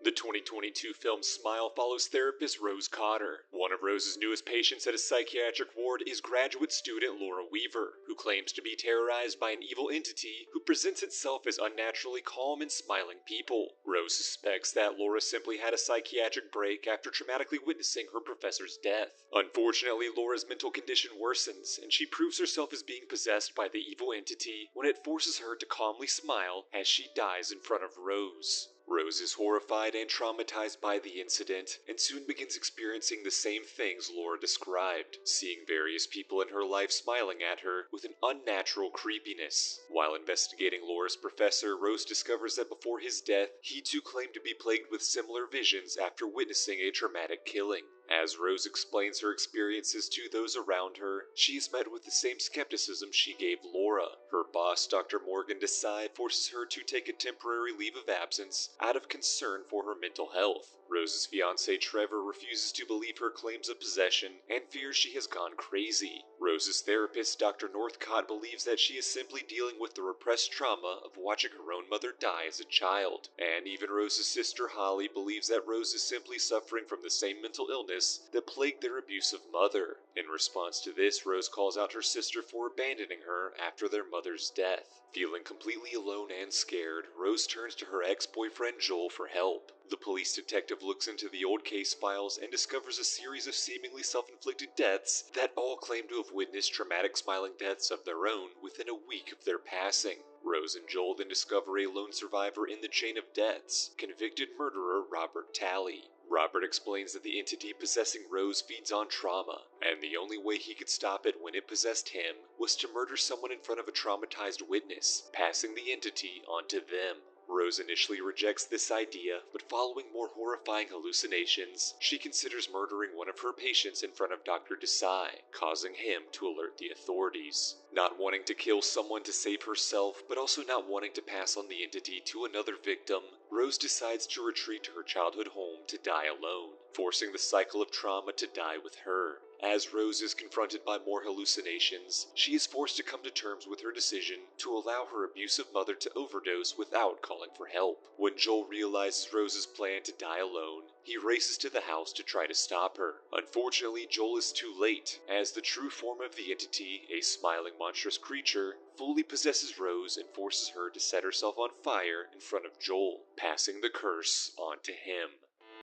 The 2022 film Smile follows therapist Rose Cotter. One of Rose's newest patients at a psychiatric ward is graduate student Laura Weaver, who claims to be terrorized by an evil entity who presents itself as unnaturally calm and smiling people. Rose suspects that Laura simply had a psychiatric break after traumatically witnessing her professor's death. Unfortunately, Laura's mental condition worsens, and she proves herself as being possessed by the evil entity when it forces her to calmly smile as she dies in front of Rose. Rose is horrified and traumatized by the incident, and soon begins experiencing the same things Laura described, seeing various people in her life smiling at her with an unnatural creepiness. While investigating Laura's professor, Rose discovers that before his death, he too claimed to be plagued with similar visions after witnessing a traumatic killing. As Rose explains her experiences to those around her, she is met with the same skepticism she gave Laura. Her boss, Dr. Morgan Desai, forces her to take a temporary leave of absence out of concern for her mental health. Rose's fiancé Trevor refuses to believe her claims of possession and fears she has gone crazy. Rose's therapist, Dr. Northcott, believes that she is simply dealing with the repressed trauma of watching her own mother die as a child. And even Rose's sister Holly believes that Rose is simply suffering from the same mental illness that plagued their abusive mother. In response to this, Rose calls out her sister for abandoning her after their mother's death. Feeling completely alone and scared, Rose turns to her ex-boyfriend Joel for help. The police detective looks into the old case files and discovers a series of seemingly self-inflicted deaths that all claim to have witnessed traumatic smiling deaths of their own within a week of their passing. Rose and Joel then discover a lone survivor in the chain of deaths, convicted murderer Robert Talley. Robert explains that the entity possessing Rose feeds on trauma, and the only way he could stop it when it possessed him was to murder someone in front of a traumatized witness, passing the entity onto them. Rose initially rejects this idea, but following more horrifying hallucinations, she considers murdering one of her patients in front of Dr. Desai, causing him to alert the authorities. Not wanting to kill someone to save herself, but also not wanting to pass on the entity to another victim, Rose decides to retreat to her childhood home to die alone, forcing the cycle of trauma to die with her. As Rose is confronted by more hallucinations, she is forced to come to terms with her decision to allow her abusive mother to overdose without calling for help. When Joel realizes Rose's plan to die alone, he races to the house to try to stop her. Unfortunately, Joel is too late, as the true form of the entity, a smiling monstrous creature, fully possesses Rose and forces her to set herself on fire in front of Joel, passing the curse on to him.